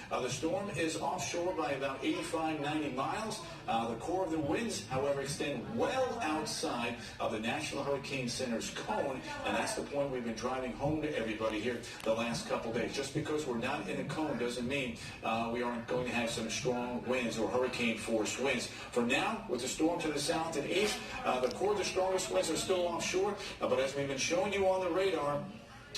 The storm is offshore by about 85, 90 miles. The core of the winds, however, extend well outside of the National Hurricane Center's cone, and that's the point we've been driving home to everybody here the last couple days. Just because we're not in a cone doesn't mean we aren't going to have some strong winds or hurricane-force winds. For now, with the storm to the south and east, the core of the strongest winds are still offshore, but as we've been showing you on the radar,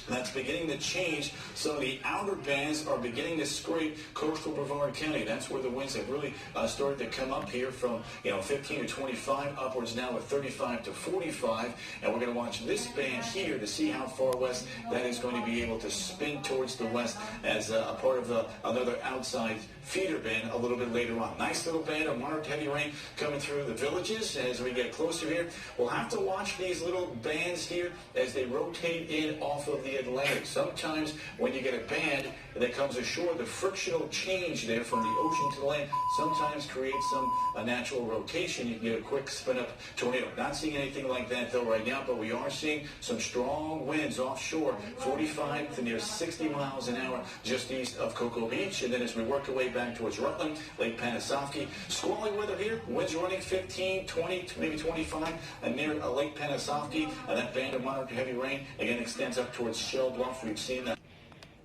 that's beginning to change. Some of the outer bands are beginning to scrape coastal Brevard County. That's where the winds have really started to come up here from 15 to 25 upwards now with 35 to 45. And we're going to watch this band here to see how far west that is going to be able to spin towards the west as a part of another outside feeder band a little bit later on. Nice little band of moderate heavy rain coming through the villages as we get closer here. We'll have to watch these little bands here as they rotate in off of the Atlantic. Sometimes when you get a band that comes ashore, the frictional change there from the ocean to the land sometimes creates some natural rotation. You can get a quick spin up tornado. Not seeing anything like that though right now, but we are seeing some strong winds offshore, 45 to near 60 miles an hour just east of Cocoa Beach. And then as we work our way back towards Rutland, Lake Panasoffkee, squally weather here, winds running 15, 20, maybe 25 near Lake Panasoffkee. That band of moderate to heavy rain again extends up towards Shell Bluff. We've seen that.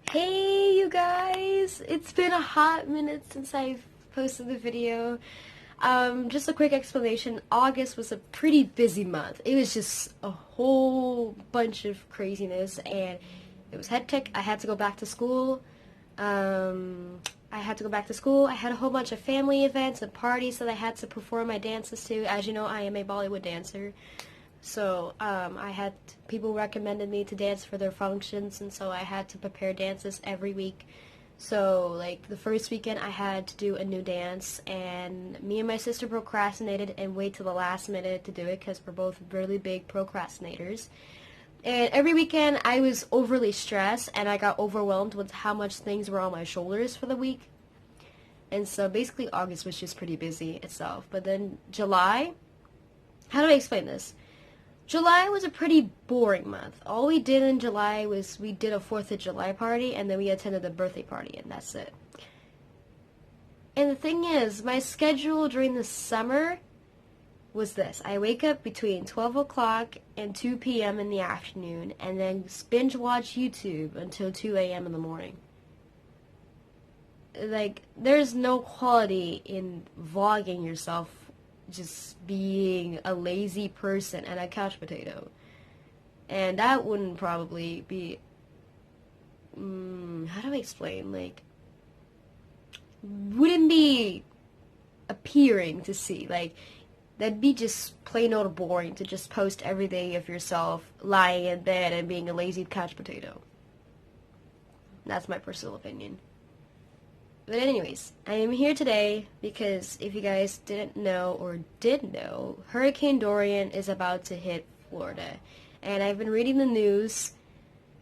Hey you guys, it's been a hot minute since I've posted the video. Just a quick explanation. August was a pretty busy month. It was just a whole bunch of craziness and it was hectic. I had to go back to school. I had a whole bunch of family events and parties that I had to perform my dances to. As you know, I am a Bollywood dancer. So I had people recommended me to dance for their functions, and so I had to prepare dances every week. So like the first weekend I had to do a new dance, and me and my sister procrastinated and wait till the last minute to do it because we're both really big procrastinators. And every weekend I was overly stressed and I got overwhelmed with how much things were on my shoulders for the week. And so basically August was just pretty busy itself. But then July, how do I explain this? July was a pretty boring month. All we did in July was we did a 4th of July party and then we attended a birthday party and that's it. And the thing is, my schedule during the summer was this. I wake up between 12 o'clock and 2 p.m. in the afternoon and then binge watch YouTube until 2 a.m. in the morning. Like, there's no quality in vlogging yourself just being a lazy person and a couch potato. And that wouldn't probably be, how do I explain, like, wouldn't be appearing to see, like, that'd be just plain old boring to just post every day of yourself lying in bed and being a lazy couch potato. That's my personal opinion. But anyways, I am here today because if you guys didn't know or did know, Hurricane Dorian is about to hit Florida. And I've been reading the news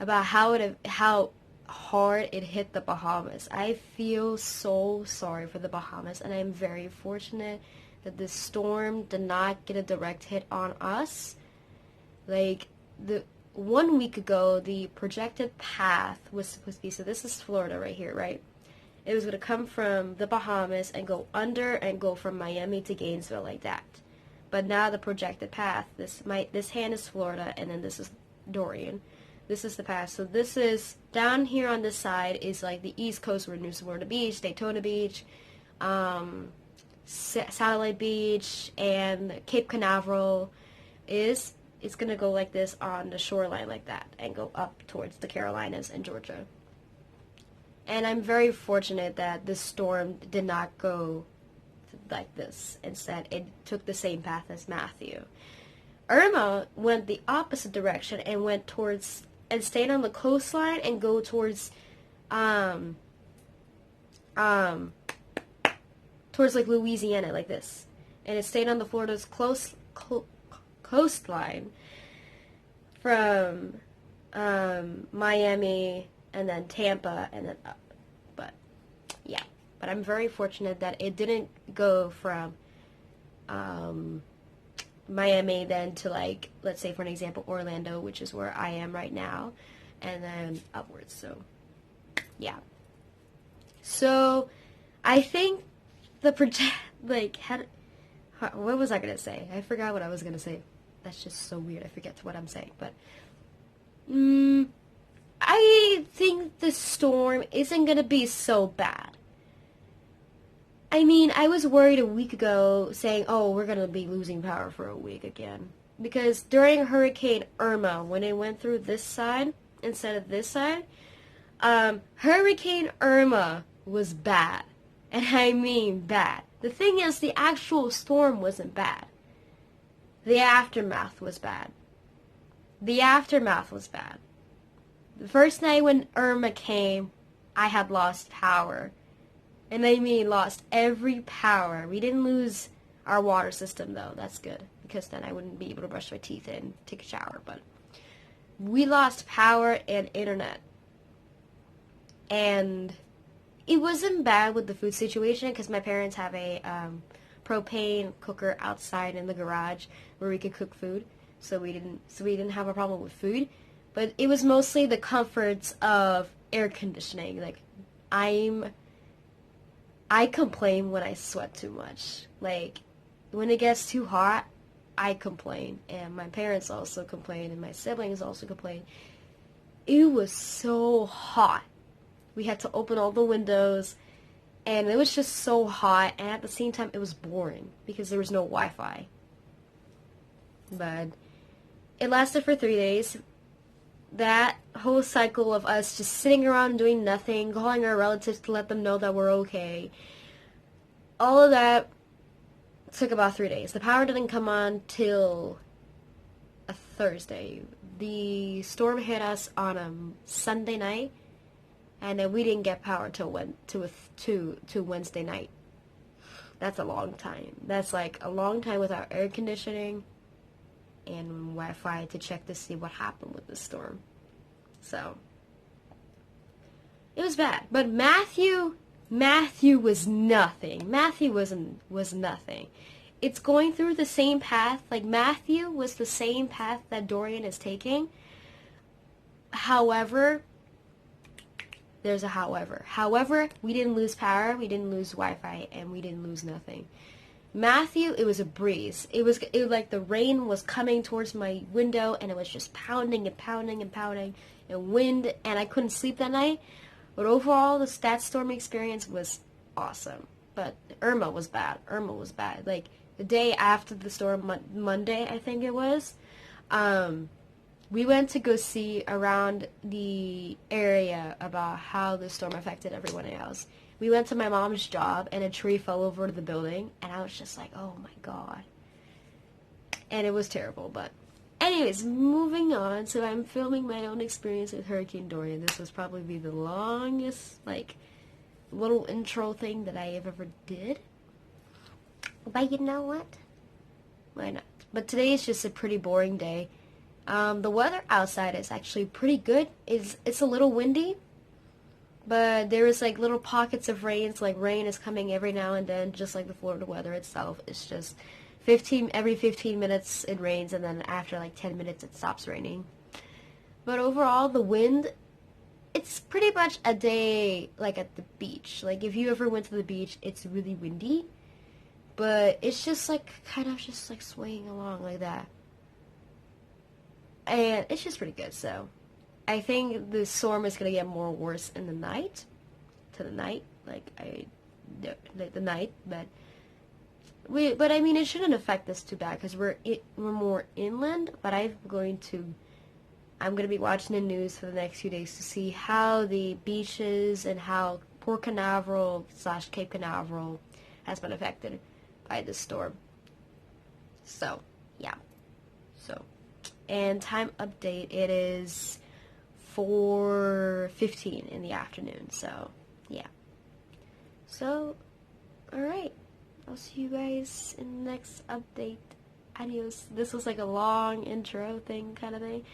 about how hard it hit the Bahamas. I feel so sorry for the Bahamas, and I'm very fortunate that this storm did not get a direct hit on us. Like, 1 week ago, the projected path was supposed to be, so this is Florida right here, right? It was going to come from the Bahamas and go under and go from Miami to Gainesville like that. But now the projected path, this hand is Florida and then this is Dorian. This is the path. So this is, down here on this side is like the East Coast where New Smyrna Beach, Daytona Beach, Satellite Beach, and Cape Canaveral is. It's going to go like this on the shoreline like that and go up towards the Carolinas and Georgia. And I'm very fortunate that this storm did not go like this. Instead, it took the same path as Matthew. Irma went the opposite direction and went towards, and stayed on the coastline and go towards, towards like Louisiana like this. And it stayed on the Florida's coastline from Miami and then Tampa, and then up. But, yeah. But I'm very fortunate that it didn't go from Miami then to, like, let's say for an example, Orlando, which is where I am right now, and then upwards. So, yeah. So, I think the what was I gonna say? I forgot what I was gonna say. That's just so weird. I forget what I'm saying. But, I think the storm isn't gonna be so bad. I mean, I was worried a week ago saying, oh, we're gonna be losing power for a week again. Because during Hurricane Irma, when it went through this side instead of this side, Hurricane Irma was bad. And I mean bad. The thing is, the actual storm wasn't bad. The aftermath was bad. The aftermath was bad. The first night when Irma came, I had lost power. And I mean lost every power. We didn't lose our water system though. That's good. Because then I wouldn't be able to brush my teeth and take a shower. But we lost power and internet. And it wasn't bad with the food situation because my parents have a propane cooker outside in the garage where we could cook food. So we didn't have a problem with food. But it was mostly the comforts of air conditioning. Like, I complain when I sweat too much. Like, when it gets too hot, I complain. And my parents also complain, and my siblings also complain. It was so hot. We had to open all the windows, and it was just so hot, and at the same time, it was boring, because there was no Wi-Fi. But it lasted for 3 days. That whole cycle of us just sitting around doing nothing, calling our relatives to let them know that we're okay, all of that took about 3 days. The power didn't come on till a Thursday. The storm hit us on a Sunday night, and then we didn't get power till Wednesday night. That's a long time. That's like a long time without air conditioning and Wi-Fi to check to see what happened with the storm. So it was bad. But Matthew was nothing. Matthew was nothing. It's going through the same path. Like, Matthew was the same path that Dorian is taking. However, there's a however. However, we didn't lose power, we didn't lose Wi-Fi, and we didn't lose nothing. Matthew, it was a breeze. It was like the rain was coming towards my window, and it was just pounding and pounding and pounding, and wind, and I couldn't sleep that night. But overall, that storm experience was awesome. But Irma was bad. Irma was bad. Like, the day after the storm, Monday, I think it was, we went to go see around the area about how the storm affected everyone else. We went to my mom's job, and a tree fell over the building, and I was just like, oh my god. And it was terrible, but anyways, moving on. So I'm filming my own experience with Hurricane Dorian. This was probably the longest, like, little intro thing that I have ever did. But you know what? Why not? But today is just a pretty boring day. The weather outside is actually pretty good. It's a little windy, but there is like little pockets of rain. So like rain is coming every now and then, just like the Florida weather itself. It's just every 15 minutes it rains, and then after like 10 minutes it stops raining. But overall, the wind, it's pretty much a day like at the beach. Like, if you ever went to the beach, it's really windy, but it's just like kind of just like swaying along like that. And it's just pretty good. So I think the storm is going to get more worse in the night, the night, but I mean, it shouldn't affect us too bad because we're more inland. But I'm going to be watching the news for the next few days to see how the beaches and how Port Canaveral / Cape Canaveral has been affected by this storm. So yeah. And time update, it is 4:15 in the afternoon, so yeah. So, alright, I'll see you guys in the next update. Adios. This was like a long intro thing kind of thing.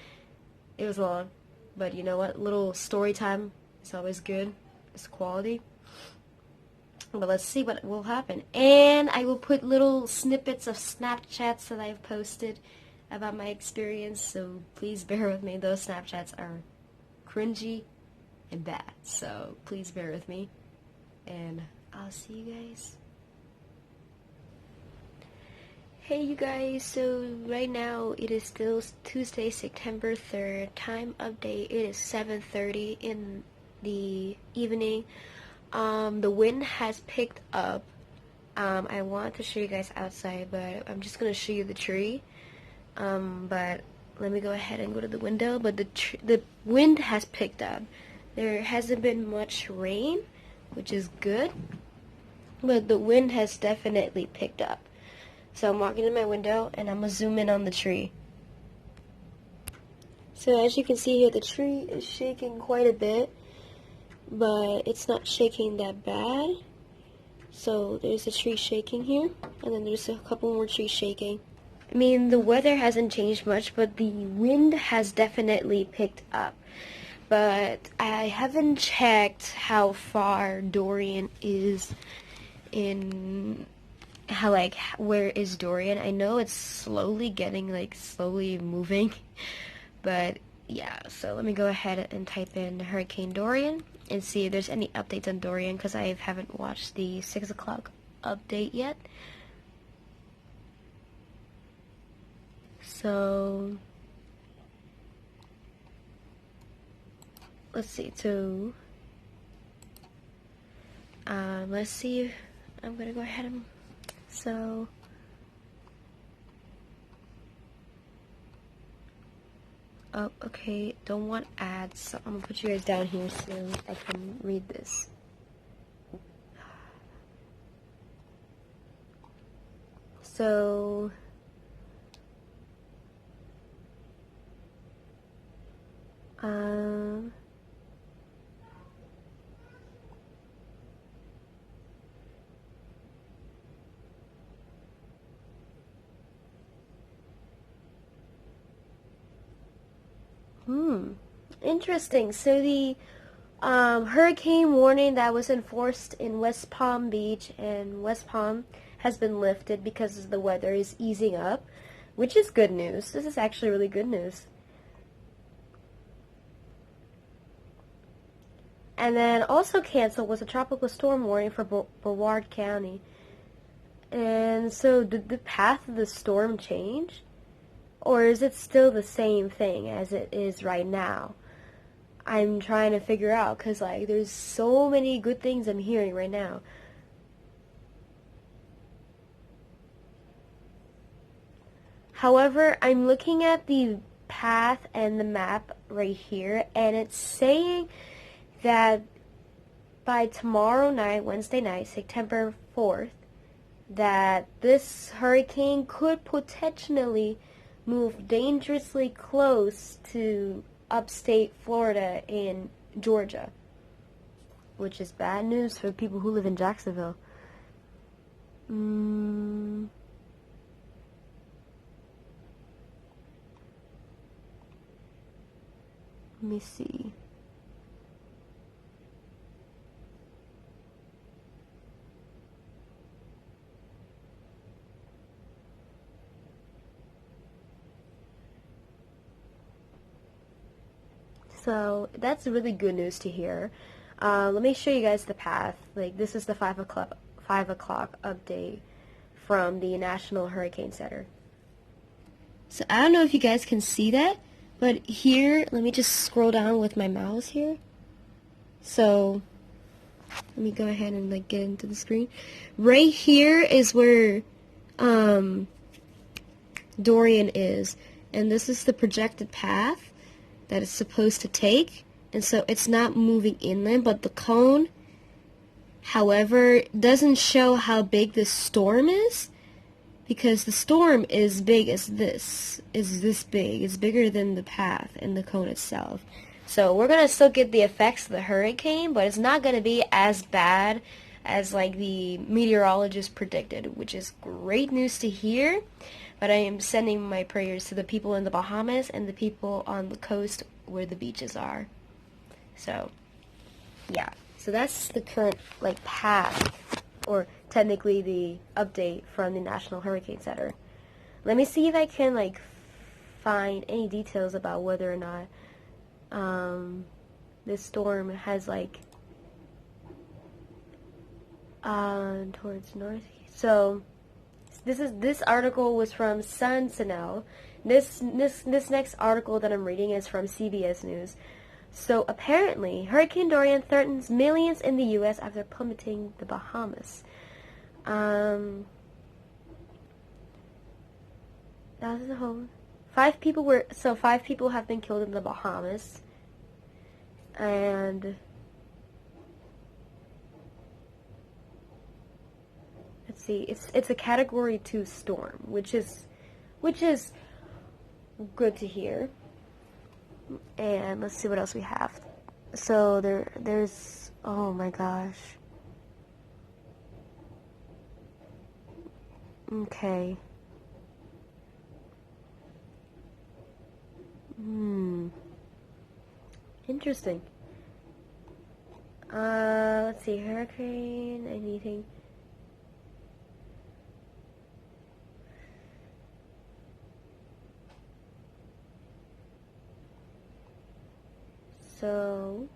It was long, but you know what? Little story time is always good. It's quality. But let's see what will happen. And I will put little snippets of Snapchats that I've posted about my experience, so please bear with me. Those Snapchats are cringy and bad, so please bear with me. and I'll see you guys. Hey you guys, so right now it is still Tuesday, September 3rd. Time update, it is 7:30 in the evening. The wind has picked up. I want to show you guys outside, but I'm just gonna show you the tree. But let me go ahead and go to the window. But the wind has picked up. There hasn't been much rain, which is good, but the wind has definitely picked up. So I'm walking in my window and I'm gonna zoom in on the tree. So as you can see here, the tree is shaking quite a bit, but it's not shaking that bad. So there's a tree shaking here, and then there's a couple more trees shaking. I mean, the weather hasn't changed much, but the wind has definitely picked up. But I haven't checked how far Dorian is in, where is Dorian? I know it's slowly slowly moving, but yeah, so let me go ahead and type in Hurricane Dorian and see if there's any updates on Dorian, because I haven't watched the 6 o'clock update yet. So let's see, so let's see, I'm gonna go ahead and oh, okay, don't want ads, so I'm gonna put you guys down here so I can read this. So interesting. So the hurricane warning that was enforced in West Palm Beach and West Palm has been lifted because the weather is easing up, which is good news. This is actually really good news. And then also canceled was a tropical storm warning for Broward County. And so did the path of the storm change? Or is it still the same thing as it is right now? I'm trying to figure out, because there's so many good things I'm hearing right now. However, I'm looking at the path and the map right here, and it's saying that by tomorrow night, Wednesday night, September 4th, that this hurricane could potentially move dangerously close to upstate Florida and Georgia, which is bad news for people who live in Jacksonville. Let me see. So that's really good news to hear. Let me show you guys the path. This is the 5 o'clock update from the National Hurricane Center. So I don't know if you guys can see that, but here, let me just scroll down with my mouse here. So let me go ahead and get into the screen. Right here is where Dorian is, and this is the projected path that it's supposed to take. And so it's not moving inland, but the cone, however, doesn't show how big the storm is, because the storm is big as this, is this big. It's bigger than the path and the cone itself. So we're going to still get the effects of the hurricane, but it's not going to be as bad as the meteorologist predicted, which is great news to hear. But I am sending my prayers to the people in the Bahamas and the people on the coast where the beaches are. So, yeah. So that's the current, path, or technically the update from the National Hurricane Center. Let me see if I can, find any details about whether or not this storm has, Towards northeast. So this article was from Sentinel. This next article that I'm reading is from CBS News. So apparently, Hurricane Dorian threatens millions in the U.S. after plummeting the Bahamas. That was the whole. 5 people have been killed in the Bahamas, and let's see, it's a Category 2 storm, which is good to hear. And let's see what else we have. So there's oh my gosh. Okay. Interesting. Let's see, hurricane, anything. So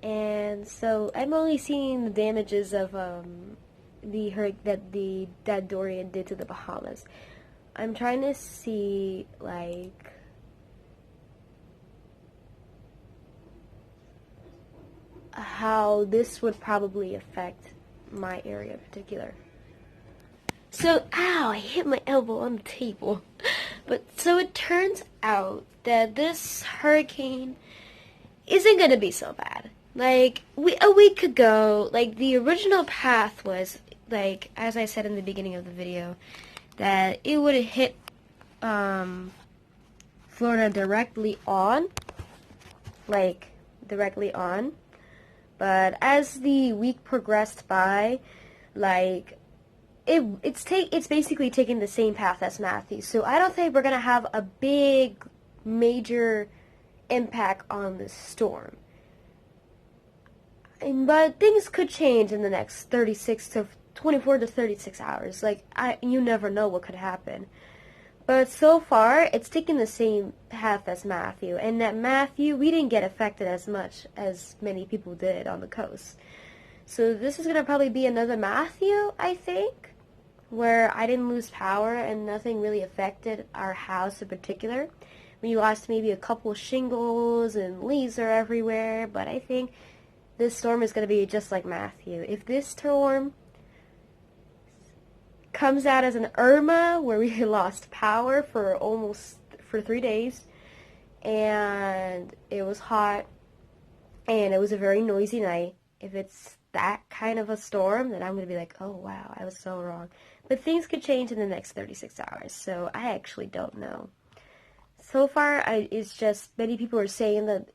And so I'm only seeing the damages of that Dorian did to the Bahamas. I'm trying to see like how this would probably affect my area in particular. So, ow, I hit my elbow on the table. But so it turns out that this hurricane isn't going to be so bad. Like, a week ago, like, the original path was, like, as I said in the beginning of the video, that it would have hit Florida directly on. Like, directly on. But as the week progressed by, like, it's basically taking the same path as Matthew. So I don't think we're going to have a big, major impact on the storm. But things could change in the next 24 to 36 hours. Like, you never know what could happen. But so far, it's taking the same path as Matthew. And at Matthew, we didn't get affected as much as many people did on the coast. So this is going to probably be another Matthew, I think, where I didn't lose power and nothing really affected our house in particular. We lost maybe a couple shingles and leaves are everywhere, but I think this storm is going to be just like Matthew. If this storm comes out as an Irma, where we lost power for 3 days, and it was hot, and it was a very noisy night, if it's that kind of a storm, then I'm going to be like, oh wow, I was so wrong. But things could change in the next 36 hours, so I actually don't know. So far, it's just many people are saying that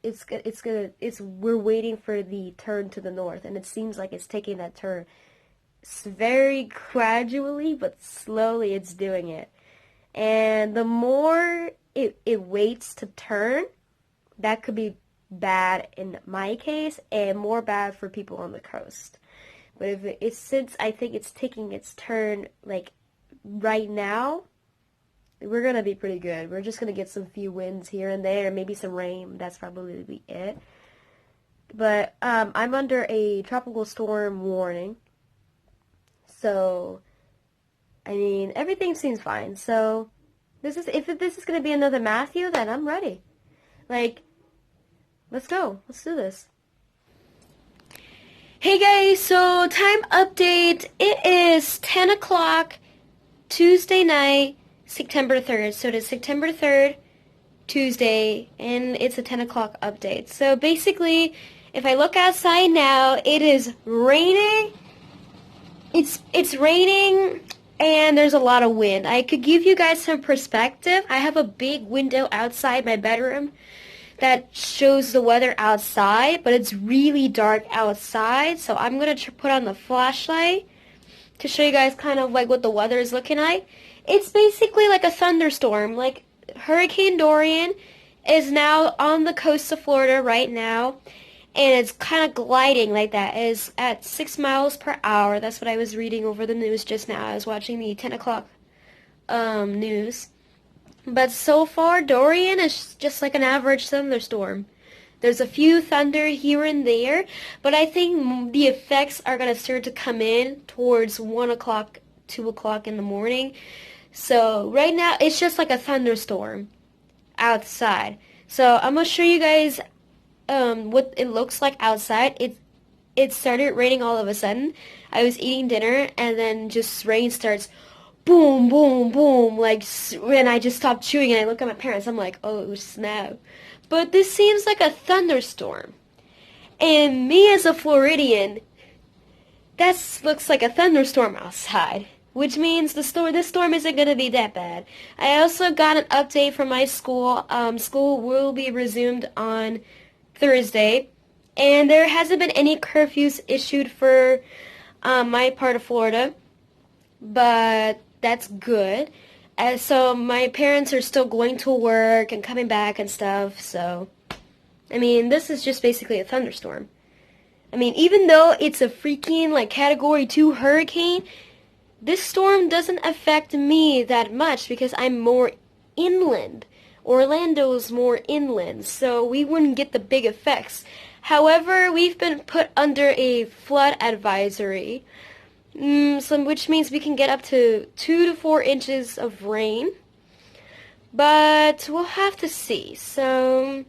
we're waiting for the turn to the north, and it seems like it's taking that turn. It's very gradually, but slowly it's doing it. And the more it waits to turn, that could be bad in my case, and more bad for people on the coast. But since I think it's taking its turn, like, right now, we're going to be pretty good. We're just going to get some few winds here and there, maybe some rain. That's probably it. But I'm under a tropical storm warning. So, I mean, everything seems fine. So, if this is going to be another Matthew, then I'm ready. Like, let's go. Let's do this. Hey guys, so time update. It is 10 o'clock Tuesday night, September 3rd. So it is September 3rd, Tuesday, and it's a 10 o'clock update. So basically, if I look outside now, it is raining. It's raining, and there's a lot of wind. I could give you guys some perspective. I have a big window outside my bedroom. that shows the weather outside, but it's really dark outside. So I'm going to put on the flashlight to show you guys kind of like what the weather is looking like. It's basically like a thunderstorm. Like Hurricane Dorian is now on the coast of Florida right now, and it's kind of gliding like that. It's at 6 miles per hour. That's what I was reading over the news just now. I was watching the 10 o'clock news. But so far, Dorian is just like an average thunderstorm. There's a few thunder here and there, but I think the effects are going to start to come in towards 1 o'clock, 2 o'clock in the morning. So right now, it's just like a thunderstorm outside. So I'm going to show you guys what it looks like outside. It started raining all of a sudden. I was eating dinner, and then just rain starts boom, boom, boom, like, when I just stopped chewing and I look at my parents, I'm like, oh, snap. But this seems like a thunderstorm. And me as a Floridian, that looks like a thunderstorm outside, which means this storm isn't going to be that bad. I also got an update from my school. School will be resumed on Thursday, and there hasn't been any curfews issued for my part of Florida, but that's good. So my parents are still going to work and coming back and stuff, so, I mean, this is just basically a thunderstorm. I mean, even though it's a freaking, like, Category 2 hurricane, this storm doesn't affect me that much because I'm more inland. Orlando's more inland, so we wouldn't get the big effects. However, we've been put under a flood advisory, which means we can get up to 2 to 4 inches of rain, but we'll have to see. So,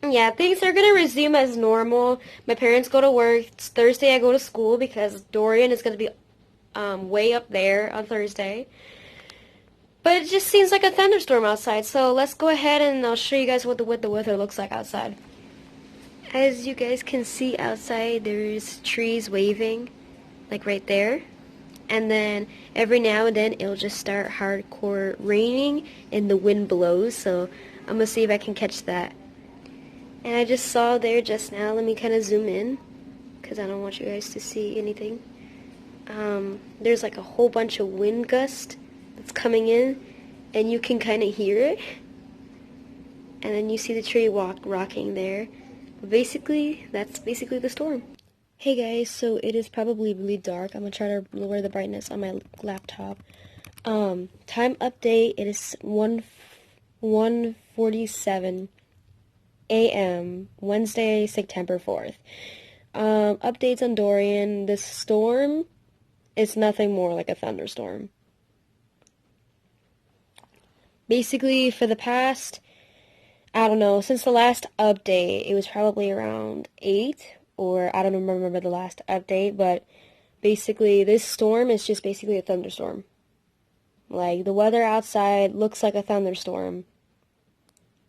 yeah, things are going to resume as normal. My parents go to work. It's Thursday I go to school because Dorian is going to be way up there on Thursday. But it just seems like a thunderstorm outside, so let's go ahead and I'll show you guys what the weather looks like outside. As you guys can see outside, there's trees waving, like right there. And then every now and then it'll just start hardcore raining and the wind blows, so I'm going to see if I can catch that. And I just saw there just now, let me kind of zoom in, because I don't want you guys to see anything. There's like a whole bunch of wind gust that's coming in, and you can kind of hear it. And then you see the tree rocking there. But basically, that's basically the storm. Hey guys, so it is probably really dark. I'm going to try to lower the brightness on my laptop. Time update, it is 1:47 a.m. Wednesday, September 4th. Updates on Dorian. This storm is nothing more like a thunderstorm. Basically, for the past, I don't know, since the last update, it was probably around 8, or I don't remember the last update, but basically this storm is just basically a thunderstorm. Like, the weather outside looks like a thunderstorm.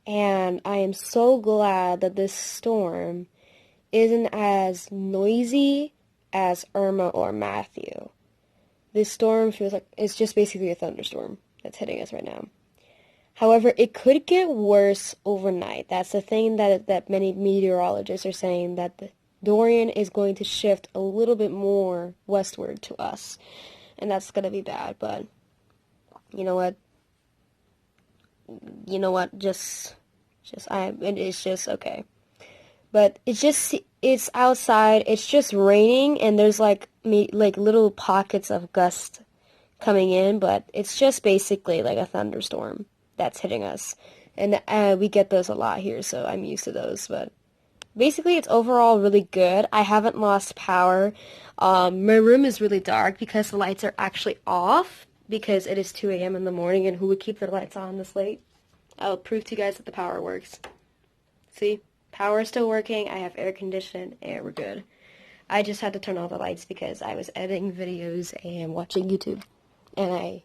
And I am so glad that this storm isn't as noisy as Irma or Matthew. This storm feels like it's just basically a thunderstorm that's hitting us right now. However, it could get worse overnight. That's the thing that many meteorologists are saying, that the Dorian is going to shift a little bit more westward to us. And that's going to be bad, but you know what? It's just okay. But it's outside, it's just raining, and there's like little pockets of gust coming in, but it's just basically like a thunderstorm that's hitting us. And we get those a lot here, so I'm used to those, but basically it's overall really good. I haven't lost power. My room is really dark because the lights are actually off, because it is 2 a.m. in the morning, and who would keep their lights on this late? I'll prove to you guys that the power works. See? Power is still working. I have air conditioning, and we're good. I just had to turn all the lights because I was editing videos and watching YouTube, and I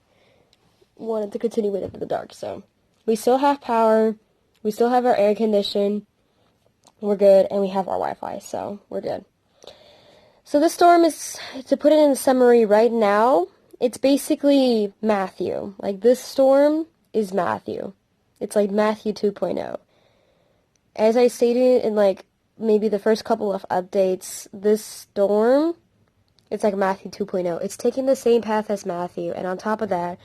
wanted to continue it into the dark. So we still have power. We still have our air condition. We're good, and we have our Wi-Fi, so we're good. So this storm is, to put it in summary right now, it's basically Matthew. Like, this storm is Matthew. It's like Matthew 2.0. as I stated in like maybe the first couple of updates, this storm, it's like Matthew 2.0. It's taking the same path as Matthew, and on top of that,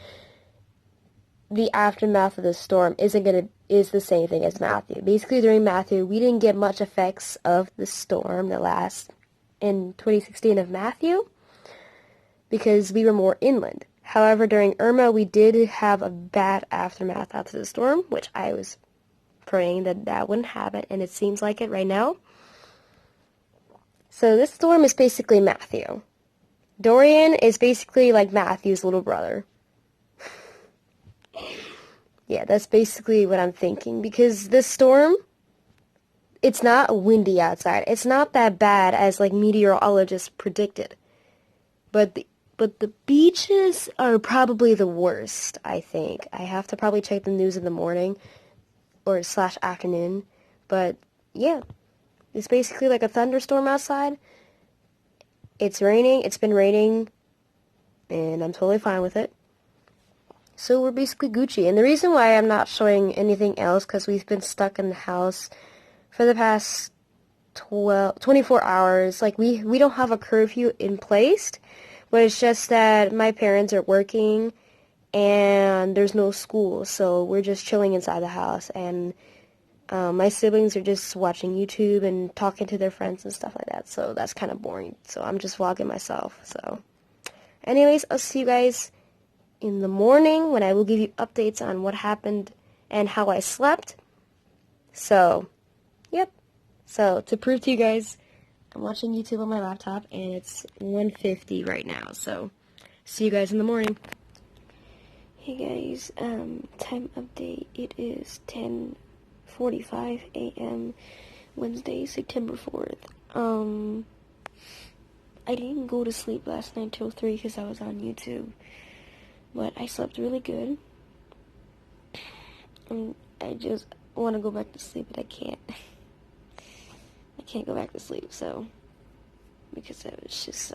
the aftermath of the storm is the same thing as Matthew. Basically, during Matthew, we didn't get much effects of the storm that last in 2016 of Matthew because we were more inland. However, during Irma, we did have a bad aftermath after the storm, which I was praying that wouldn't happen, and it seems like it right now. So this storm is basically Matthew. Dorian is basically like Matthew's little brother. Yeah, that's basically what I'm thinking, because this storm, it's not windy outside. It's not that bad as like meteorologists predicted. But the beaches are probably the worst, I think. I have to probably check the news in the morning or / afternoon. But yeah, it's basically like a thunderstorm outside. It's raining. It's been raining. And I'm totally fine with it. So we're basically Gucci. And the reason why I'm not showing anything else, because we've been stuck in the house for the past 24 hours. Like, we don't have a curfew in place, but it's just that my parents are working and there's no school. So we're just chilling inside the house. And my siblings are just watching YouTube and talking to their friends and stuff like that. So that's kind of boring. So I'm just vlogging myself. So anyways, I'll see you guys in the morning when I will give you updates on what happened and how I slept. So, yep. So, to prove to you guys, I'm watching YouTube on my laptop, and it's 1:50 right now. So, see you guys in the morning. Hey guys, time update. It is 10:45 a.m. Wednesday, September 4th. I didn't go to sleep last night till 3 because I was on YouTube. But I slept really good. And I just want to go back to sleep, but I can't. I can't go back to sleep, so. Because I was just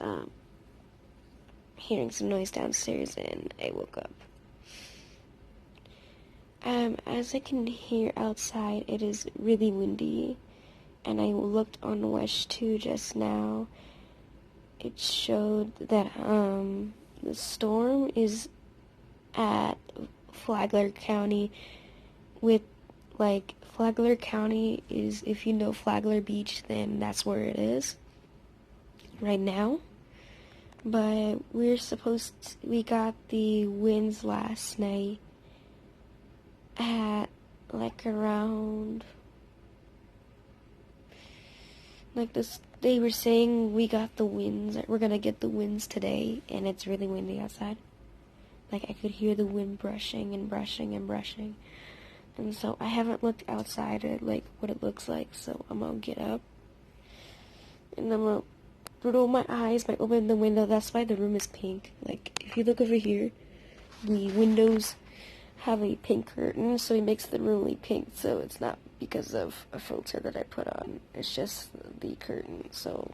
hearing some noise downstairs and I woke up. As I can hear outside, it is really windy. And I looked on Wish 2 just now. It showed that the storm is at Flagler County with, like, Flagler County is, if you know Flagler Beach, then that's where it is right now. But we got the winds last night at, like, around, like, this, they were saying we got the winds, we're gonna get the winds today, and it's really windy outside. Like, I could hear the wind brushing and brushing and brushing. And so I haven't looked outside at, like, what it looks like. So I'm going to get up. And I'm going to roll my eyes by opening the window. That's why the room is pink. Like, if you look over here, the windows have a pink curtain. So it makes the room really pink. So it's not because of a filter that I put on. It's just the curtain. So,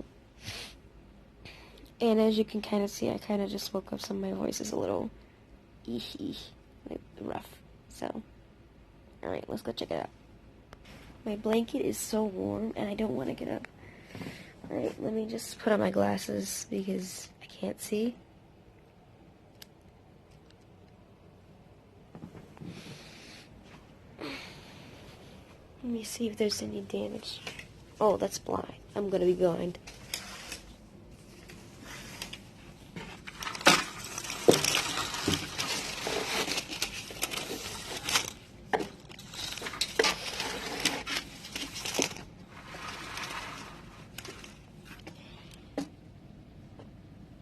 and as you can kind of see, I kind of just woke up. So my voice is a little like rough. So, alright, let's go check it out. My blanket is so warm and I don't want to get up. Alright, let me just put on my glasses because I can't see. Let me see if there's any damage. Oh, that's blind. I'm gonna be blind.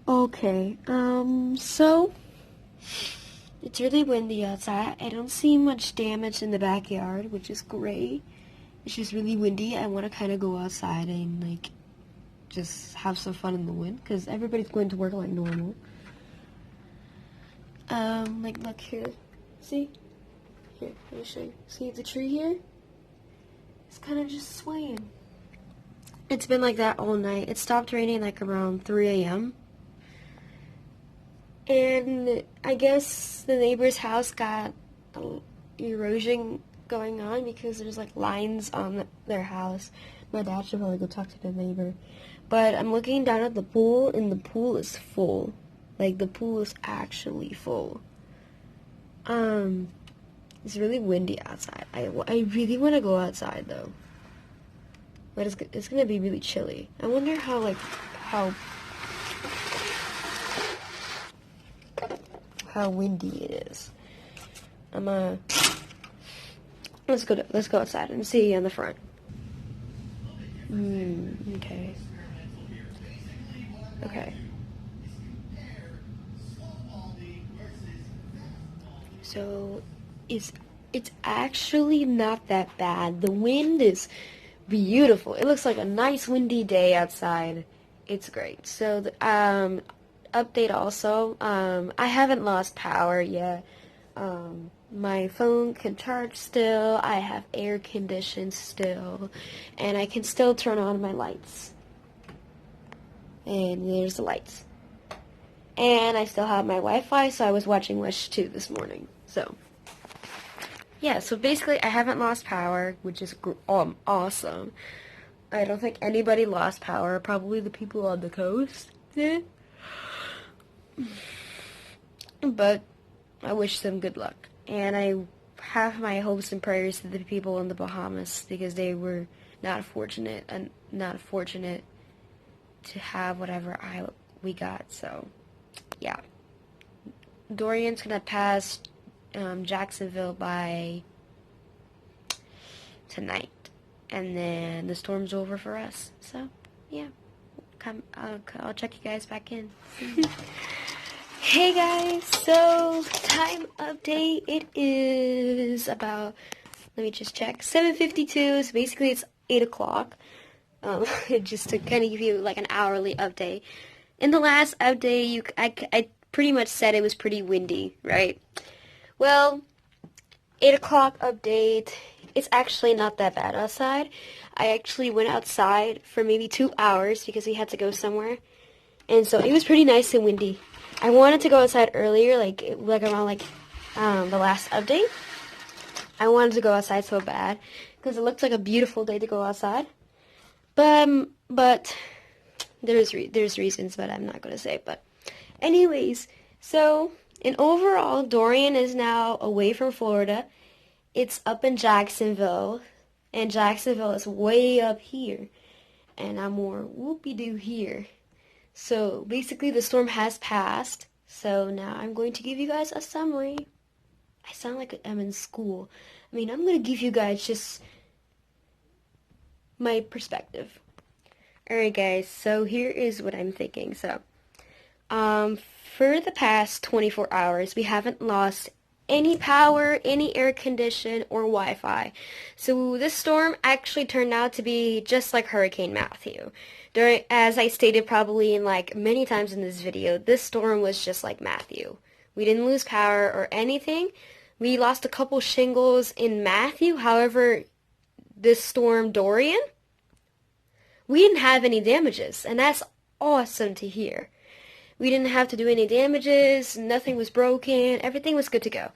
Okay, so it's really windy outside. I don't see much damage in the backyard, which is great. It's just really windy. I want to kind of go outside and, like, just have some fun in the wind, because everybody's going to work like normal. Like, look here. See? Here, let me show you. See the tree here? It's kind of just swaying. It's been like that all night. It stopped raining, like, around 3 a.m. And I guess the neighbor's house got erosion going on because there's like lines on their house. My dad should probably go talk to the neighbor. But I'm looking down at the pool, and the pool is full. Like, the pool is actually full. It's really windy outside. I really want to go outside, though. But it's going to be really chilly. I wonder how windy it is. Let's go outside and see on the front. Okay. Okay. So, it's actually not that bad. The wind is beautiful. It looks like a nice windy day outside. It's great. So, update also, I haven't lost power yet. My phone can charge still, I have air conditioning still, and I can still turn on my lights. And there's the lights. And I still have my Wi-Fi, so I was watching Wish 2 this morning. So, yeah, so basically I haven't lost power, which is awesome. I don't think anybody lost power, probably the people on the coast did. But I wish them good luck. And I have my hopes and prayers to the people in the Bahamas because they were not fortunate to have whatever we got. So, yeah. Dorian's gonna pass Jacksonville by tonight, and then the storm's over for us. So, yeah. I'll check you guys back in. Hey guys, so time update, it is about, let me just check, 7:52, so basically it's 8 o'clock, just to kind of give you like an hourly update. In the last update, I pretty much said it was pretty windy, right? Well, 8 o'clock update, it's actually not that bad outside. I actually went outside for maybe 2 hours because we had to go somewhere, and so it was pretty nice and windy. I wanted to go outside earlier, like around the last update. I wanted to go outside so bad because it looked like a beautiful day to go outside. But there's reasons, but I'm not gonna say. But anyways, so in overall, Dorian is now away from Florida. It's up in Jacksonville, and Jacksonville is way up here, and I'm more whoopie-doo here. So, basically, the storm has passed, so now I'm going to give you guys a summary. I sound like I'm in school. I mean, I'm going to give you guys just my perspective. Alright, guys, so here is what I'm thinking. So, for the past 24 hours, we haven't lost any power, any air condition, or Wi-Fi. So, this storm actually turned out to be just like Hurricane Matthew. As I stated probably in many times in this video, this storm was just like Matthew. We didn't lose power or anything. We lost a couple shingles in Matthew. However, this storm Dorian, we didn't have any damages, and that's awesome to hear. We didn't have to do any damages, nothing was broken, everything was good to go.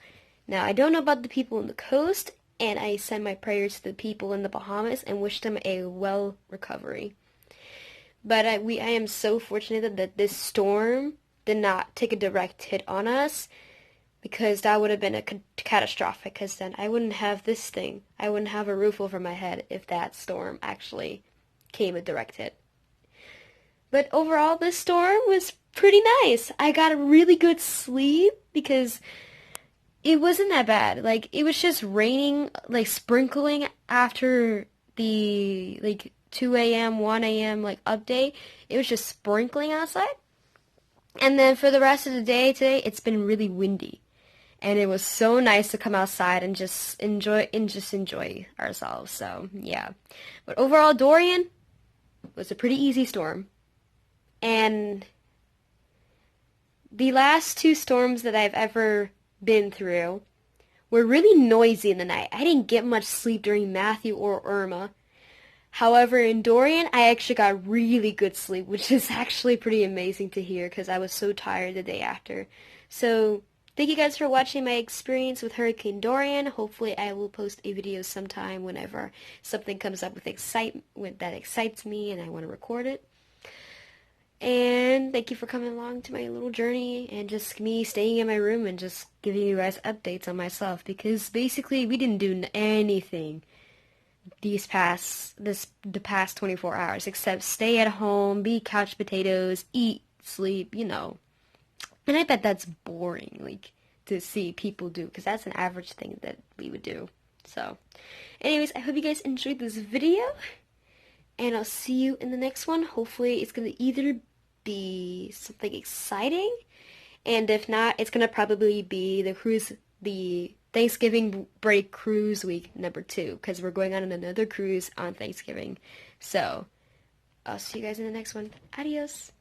Now, I don't know about the people on the coast, and I send my prayers to the people in the Bahamas and wish them a well recovery. But I am so fortunate that this storm did not take a direct hit on us, because that would have been catastrophic, because then I wouldn't have this thing. I wouldn't have a roof over my head if that storm actually came a direct hit. But overall, this storm was pretty nice. I got a really good sleep because it wasn't that bad. It was just raining, sprinkling after the 2 a.m., 1 a.m. update. It was just sprinkling outside. And then for the rest of the day today, it's been really windy. And it was so nice to come outside and just enjoy ourselves. So, yeah. But overall, Dorian was a pretty easy storm. And the last two storms that I've ever been through were really noisy in the night. I didn't get much sleep during Matthew or Irma. However, in Dorian, I actually got really good sleep, which is actually pretty amazing to hear because I was so tired the day after. So, thank you guys for watching my experience with Hurricane Dorian. Hopefully I will post a video sometime whenever something comes up that excites me and I want to record it. And thank you for coming along to my little journey and just me staying in my room and just giving you guys updates on myself, because basically we didn't do anything the past 24 hours except stay at home, be couch potatoes, eat, sleep, you know. And I bet that's boring, like, to see people do, because that's an average thing that we would do. So, anyways, I hope you guys enjoyed this video, and I'll see you in the next one. Hopefully it's going to either be something exciting, and if not, it's going to probably be the Thanksgiving break cruise week number 2, because we're going on another cruise on Thanksgiving. So, I'll see you guys in the next one. Adios.